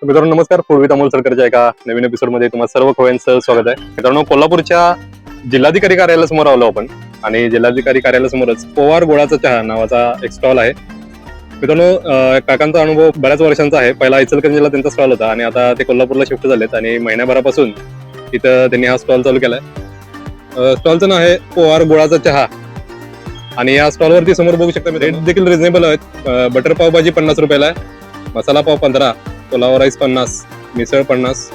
मित्रांनो नमस्कार. पूर्वी अमोल सरकारच्या एका नवीन एपिसोडमध्ये तुम्हाला सर्व खवय्यांचं स्वागत आहे. मित्रांनो, कोल्हापूरच्या जिल्हाधिकारी कार्यालयासमोर आलो आपण आणि जिल्हाधिकारी कार्यालयासमोरच पोवार गोळाचा चहा नावाचा एक स्टॉल आहे. मित्रांनो, काकांचा अनुभव बऱ्याच वर्षांचा आहे. पहिला इचलकरंजीला त्यांचा स्टॉल होता आणि आता ते कोल्हापूरला शिफ्ट झालेत आणि महिन्याभरापासून इथं त्यांनी हा स्टॉल चालू केलाय. स्टॉलचं नाव आहे पोवार गोळाचा चहा आणि या स्टॉलवरती समोर बघू शकता रेट देखील रिझनेबल आहेत. बटर पाव भाजी 50 रुपयाला आहे, मसाला पाव 15, पुलाव राईस 50, मिसळ 50,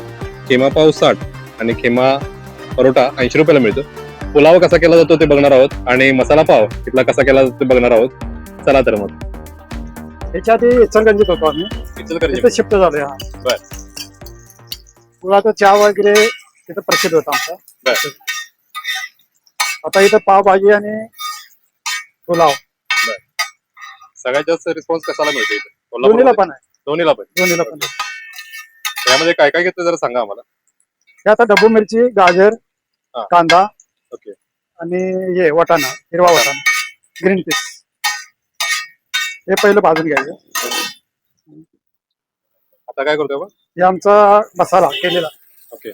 खिमा पाव 60 आणि खिमा परोठा 80 रुपयाला मिळतो. पुलाव कसा केला जातो ते बघणार आहोत आणि मसाला पाव तिथला कसा केला जातो ते बघणार आहोत. चला तर मग. त्याच्या आधी इचलकरंजीत होतो आम्ही, तिथे शिफ्ट झालोय. हा बर. गुळाचा चहा वगैरे तिथं प्रसिद्ध होता आमचा. बर. आता इथं पावभाजी आणि पुलाव सगळ्यात जास्त रिस्पॉन्स कशाला मिळतो इथे? दोन्हीला पण आहे. दोन्हीला पण. यामध्ये काय काय घेतलं जरा सांगा आम्हाला. हे आता डब्बू मिरची, गाजर, हा. कांदा ओके. आणि हे वाटाणा, हिरवा वाटाणा, ग्रीन पीस हे पहिलं भाजून घ्यायचं. आता काय करतोय आपण? हे आमचा मसाला केलेला. ओके.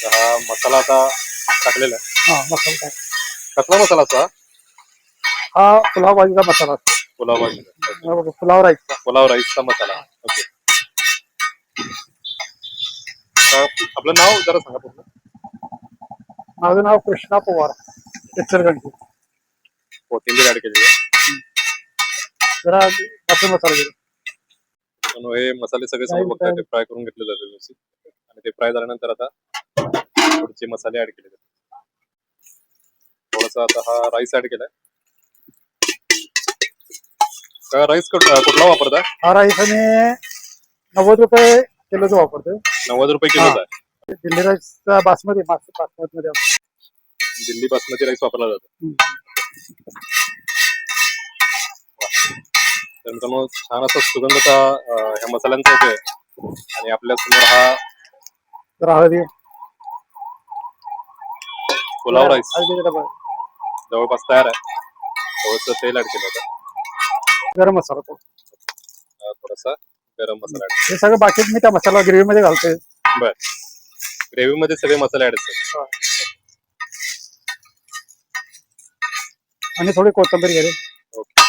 हा मसाला आता टाकलेला आहे. हा मसाला टाक. कसला मसाला असता? हा पुलाव भाजीचा मसाला असतो. पुलाव भाजी, पुलाव राईसचा. पुलाव राईसचा मसाला. ओके. आपलं नाव जरा सांगा पूर्ण. माझं नाव कृष्णा पवार, इचलकरंजी. कोथिंबीर ऍड केलेली आहे. जरा मसाला मसाला गेला. हे मसाले सगळे समोर बघताय ते फ्राय करून घेतले जाते व्यवस्थित आणि ते फ्राय झाल्यानंतर आता पुढचे मसाले ऍड केले जातात. थोडासा आता हा राईस ऍड केलाय. राईस कुठला वापरता? हा राईस आणि 90 रुपये किलोचा वापरतोय. 90 रुपये किलोचा आहे. दिल्ली राईसचा बासमती मध्ये. दिल्ली बासमती राईस वापरला जातो. तर मित्रांनो, छान असा सुगंधता ह्या मसाल्यांचा येतोय आणि आपल्या समोर हा हळदी, पुलाव राईस जवळपास तयार आहे. थोडंसं तेल ऍड केलं होतं. गरम मसाला थोडासा गरम मसाला हे सगळं बाकी मी त्या मसाला ग्रेव्ही मध्ये घालतोय. बर. ग्रेव्ही मध्ये सगळे मसाले ऍड असतात. आणि थोडी कोथिंबीर घ्यायची. ओके.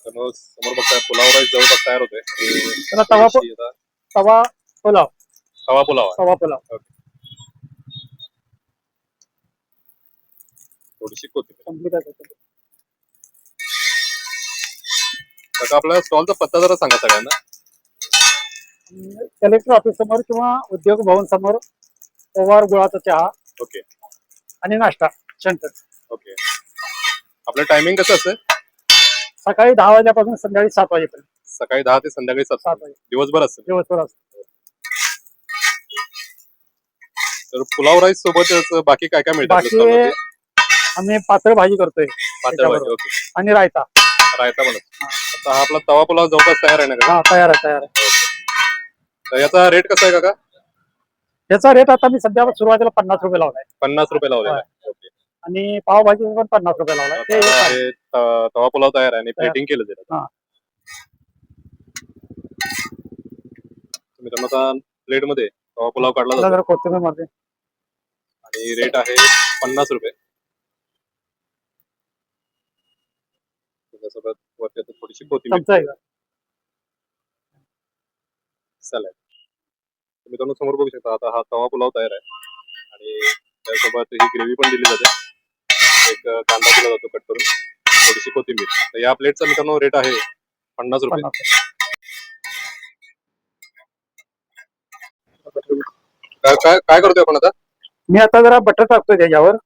समोर बघताय पुलाव राईस जवळपास तयार होतोय. तवा पुलाव. तवा पुलाव आहे. तवा पुलाव. थोडीशी कोथिंबीर. कंप्लीट. काका, आपल्या स्टॉलचा पत्ता जरा सांगा सगळ्यांना. कलेक्टर ऑफिस समोर किंवा उद्योग भवन समोर पोवार गुळाचा चहा. ओके. आणि नाश्ता सेंटर. ओके. आपलं टायमिंग कसं असतं? सकाळी 10 वाजल्यापासून संध्याकाळी 7 वाजेपर्यंत. सकाळी 10 ते संध्याकाळी 7 वाजे दिवसभर असतं. दिवसभर असतं. तर पुलाव राईस सोबत बाकी काय काय मिळतं? बाकी आम्ही पातळ भाजी करतोय. पातळ भाजी. ओके. आणि रायता. रायता बनत. आता हा आपला तवा पुलाव जवळपास तयार आहे ना का? हा तयार आहे. तर याचा रेट कसा आहे काका? याचा रेट आता मी सध्या सुरुवातीला 50 रुपये लावलाय. 50 रुपये लावलेला आहे. ओके. आणि पावभाजी पण 50 रुपये लावलाय. तवा पुलाव तयार आहे आणि प्लेटिंग केलं जातं. मित्रांनो, आता प्लेट मध्ये तवा पुलाव काढला जातो कोथिंबीर मध्ये आणि रेट आहे 50 रुपये. त्याच्यासोबत वरती थोडीशी कोथिंबीर. सॅलड. मित्रांनो, समोर बघू शकता आता हा तवा पुलाव तयार आहे आणि त्यासोबत ही ग्रेव्ही पण दिली जाते. एक कांदा दिला जातो कट करून, थोडीशी कोथिंबीर. तर या प्लेटचा मित्रांनो रेट आहे 50 रुपये. काय करतोय आपण आता? मी आता जरा बटर टाकतोय त्याच्यावर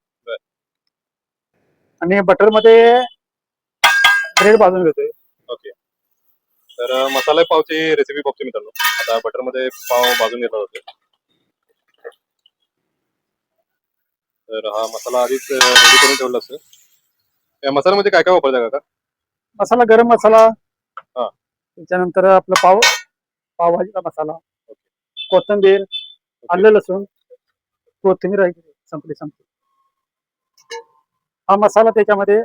आणि बटर मध्ये ब्रेड भाजून घेतोय. ओके. तर मसाला पावची रेसिपी बघतो मित्रांनो. आता बटर मध्ये पाव भाजून घेतला जातो. तर हा मसाला आधीच रेडी करून ठेवला असतो. या मसाल्यामध्ये काय काय वापरताय काका? मसाला गरम मसाला, त्याच्यानंतर आपलं पावभाजीचा मसाला, कोथिंबीर, आलं लसूण, कोथिंबीर आहे संपली. हा मसाला त्याच्यामध्ये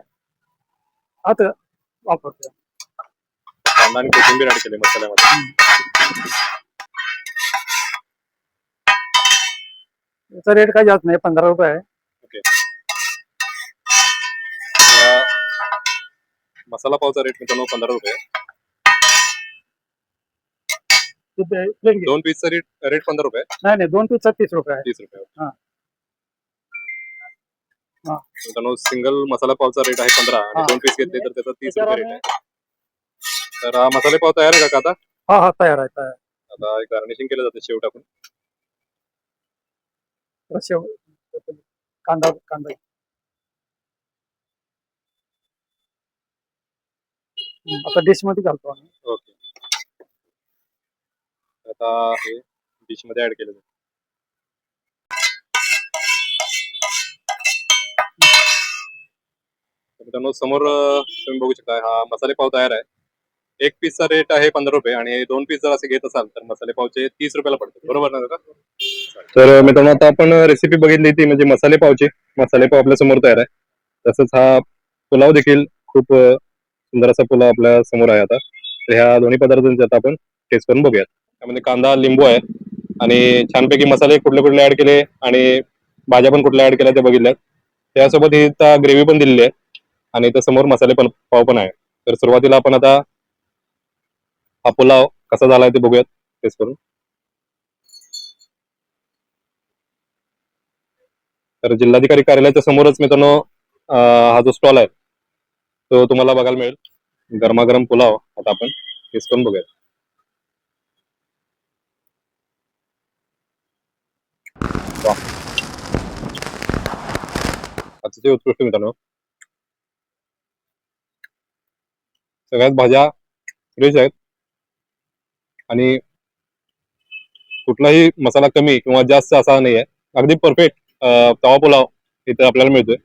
वापरतोय. कांदा आणि कोथिंबीर ऍड केली मसाल्यामध्ये. याचा रेट काही जास्त नाही, 15 रुपये आहे. ओके. या मसाला पावचा रेट मित्रांनो 15 रुपये. प्लेट घे. 2 पीसचा रेट 15 रुपये. नाही नाही, 2 पीसचा 30 रुपये आहे. 30 रुपये. हा. हा. मित्रांनो सिंगल मसाला पावचा रेट आहे 15 आणि हा. 2 पीस घेतले तर त्याचा 30 रुपये रेट त्याच्यावर आहे. तर हा मसाले पाव तयार आहे का आता? हा हा, तयार आहे तयार. आता गार्निशिंग केलं जातं शेव टाकून. शेव, कांदा कांदा आता डिश मध्ये घालतो आम्ही. ओके. आता हे डिश मध्ये ऍड केलं जातं. मित्रांनो समोर तुम्ही बघू शकता हा मसाले पाव तयार आहे. 1 पीसचा रेट आहे 15 रुपये आणि 2 पीस जर असे घेत असाल तर मसाले पावचे 30 रुपयाला पडतात. बरोबर ना काका? तर मित्रांनो आता आपण रेसिपी बघितली ती म्हणजे मसाले पावची. मसाले पाव आपल्या समोर तयार आहे. तसंच हा पुलाव देखील खूप सुंदर असा पुलाव आपल्या समोर आहे आता. तर ह्या दोन्ही पदार्थांची आता आपण टेस्ट करून बघूयात. त्यामध्ये कांदा लिंबू आहे आणि छानपैकी मसाले कुठले कुठले ऍड केले आणि भाज्या पण कुठल्या ऍड केल्या ते बघितल्यात. त्यासोबत ही ग्रेव्ही पण दिलेली आहे आणि इथं समोर मसाले पण पाव पण आहे. तर सुरुवातीला आपण आता हा पुलाव कसा झालाय ते बघूयात टेस्ट करून. तर जिल्हाधिकारी कार्यालयाच्या समोरच मित्रांनो हा जो स्टॉल आहे तो तुम्हाला बघायला मिळेल. गरमागरम पुलाव आता आपण टेस्ट करून बघूयात. वाह, अतिशय उत्कृष्ट मित्रांनो. सगळ्यात भाज्या फ्रेश आहेत आणि कुठलाही मसाला कमी किंवा जास्त असा नाही आहे. अगदी परफेक्ट तवा पुलाव इथे आपल्याला मिळतोय.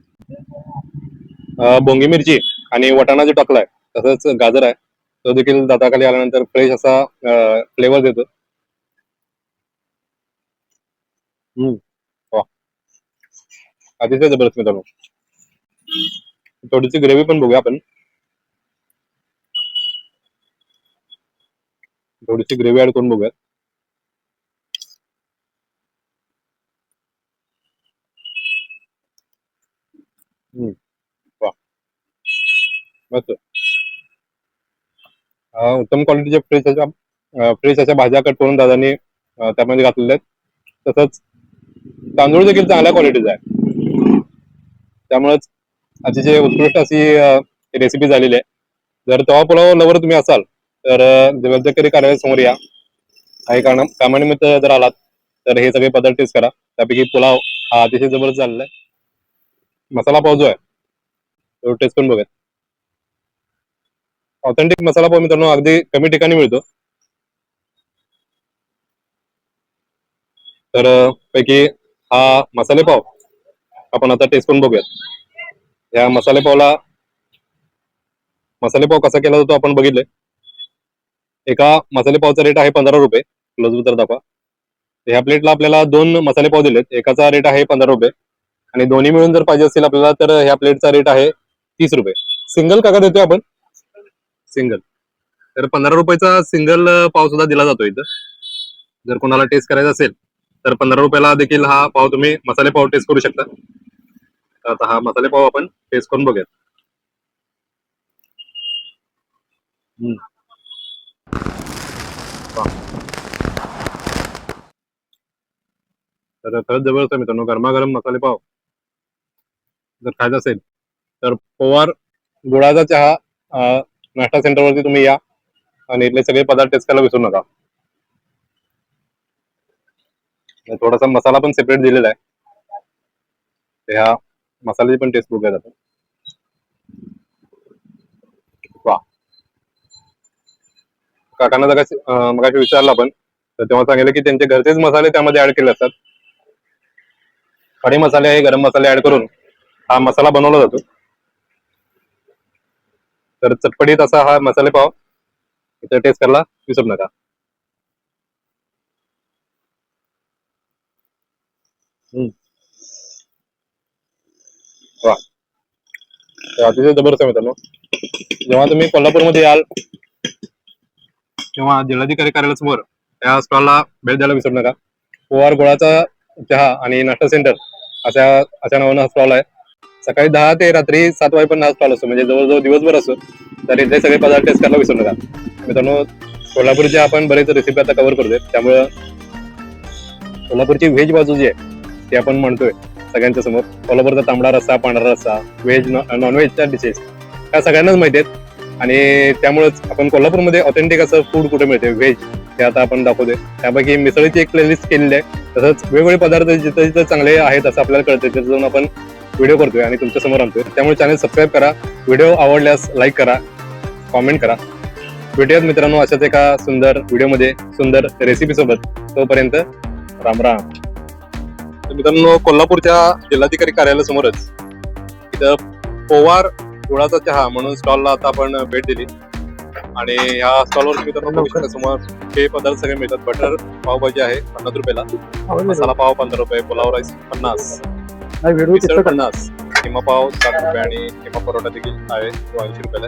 बोंगी मिरची आणि वाटाणा जो टाकलाय तसंच गाजर आहे तो देखील दाताखाली आल्यानंतर फ्रेश असा फ्लेवर देतो. वाह, अतिशय जबरदस्त मित्रांनो. थोडीशी ग्रेव्ही पण बघूया आपण. थोडीशी ग्रेव्ही ऍड करून बघूया. वाह, मस्त. उत्तम क्वालिटीच्या फ्रेश अशा भाज्या कट करून दादांनी त्यामध्ये घातलेल्या आहेत. तसंच तांदूळ देखील चांगल्या क्वालिटीचा आहे. त्यामुळेच अतिशय उत्कृष्ट अशी रेसिपी झालेली आहे. जर तवा पुलाव लवर तुम्ही असाल तर जिल्हाधिकारी कार्यालयासमोर या. काही कामानिमित्त जर आलात तर हे सगळे पदार्थ टेस्ट करा. त्यापैकी पुलाव हा अतिशय जबरदस्त झालेला आहे. मसाला पाव जो आहे तो टेस्ट करून बघा. ऑथेंटिक मसाला पाव मित्रांनो अगदी कमी ठिकाणी मिळतो. तर पैकी हा मसाले पाव आपण आता टेस्ट करून बघूयात. या मसाले पाव कसा केला जातो आपण बघितलंय. एका मसाले पावचा रेट आहे 15 रुपये. क्लोज उतर दाखवा. ह्या प्लेटला आपल्याला 2 मसाले पाव दिलेत. एकाचा रेट आहे 15 रुपये आणि दोन्ही मिळून जर पाहिजे असेल आपल्याला तर ह्या प्लेटचा रेट आहे 30 रुपये. सिंगल काका देतोय आपण सिंगल. तर 15 रुपयाचा सिंगल पाव सुद्धा दिला जातो इथं. जर कोणाला टेस्ट करायचा असेल तर 15 रुपयाला देखील हा पाव तुम्ही मसाले पाव टेस्ट करू शकता. आता हा मसाले पाव आपण टेस्ट करून बघूयात. तर खरंच जबरदस्त आहे मित्रांनो. गरमागरम मसाले पाव जर खायचा असेल तर पवार गुळाचा चहा नाश्ता सेंटरवरती तुम्ही या आणि इथले सगळे पदार्थ टेस्ट करायला विसरू नका. थोडासा मसाला पण सेपरेट दिलेला आहे. ह्या मसाल्याची पण टेस्ट बघूया आपण. वा, काकांना मगाशी विचारलं आपण तर तेव्हा सांगितलं की त्यांचे घरचेच मसाले त्यामध्ये ऍड केले असतात. खडे मसाले आहे गरम मसाले ऍड करून हा मसाला बनवला जातो. तर चटपटीत असा हा मसाले पाव इथे टेस्ट करायला विसरू नका. वा, अतिशय जबरदस्त आहे मित्रांनो. जेव्हा तुम्ही कोल्हापूरमध्ये याल किंवा जिल्हाधिकारी कार्यालयासमोर या स्टॉलला भेट द्यायला विसरू नका. पोवार गोळाचा चहा आणि नाश्ता सेंटर अशा नावानं हा स्टॉल आहे. सकाळी 10 ते रात्री 7 वाजेपर्यंत हा स्टॉल असतो, म्हणजे जवळजवळ दिवसभर असतो. तर इथले सगळे पदार्थ टेस्ट करायला विसरू नका. मित्रांनो, कोल्हापूरच्या आपण बरेच रेसिपी आता कव्हर करतोय, त्यामुळं कोल्हापूरची व्हेज बाजू जी आहे ती आपण म्हणतोय सगळ्यांच्या समोर. कोल्हापूरचा तांबडा रस्सा, पांढरा रस्सा, व्हेज नॉनव्हेजच्या डिशेस ह्या सगळ्यांनाच माहिती आहेत. आणि त्यामुळेच आपण कोल्हापूरमध्ये ऑथेंटिक असं फूड कुठे मिळते व्हेज ते आता आपण दाखवतोय. त्यापैकी मिसळीची एक प्लेलिस्ट केलेली आहे. तसंच वेगवेगळे पदार्थ जिथं जिथं चांगले आहेत असं आपल्याला कळतं, तिथं जाऊन आपण व्हिडिओ करतोय आणि तुमच्या समोर आणतोय. त्यामुळे चॅनल सबस्क्राईब करा, व्हिडिओ आवडल्यास लाईक करा, कॉमेंट करा. भेटूयात मित्रांनो अशाच एका सुंदर व्हिडिओमध्ये सुंदर रेसिपी सोबत. तोपर्यंत राम राम. तर मित्रांनो, कोल्हापूरच्या जिल्हाधिकारी कार्यालयासमोरच इथं पोवार गुळाचा चहा म्हणून स्टॉलला आता आपण भेट दिली. आणि ह्या स्टॉलवर मित्रांनो बघू शकता समोर हे पदार्थ सगळे मिळतात. बटर पावभाजी आहे 50 रुपयाला, मसाला पाव 15 रुपये, पुलाव राईस 50, मिसळ 50, किमा पाव 60 रुपये आणि किमा परोठा देखील आहे तो 80 रुपयाला.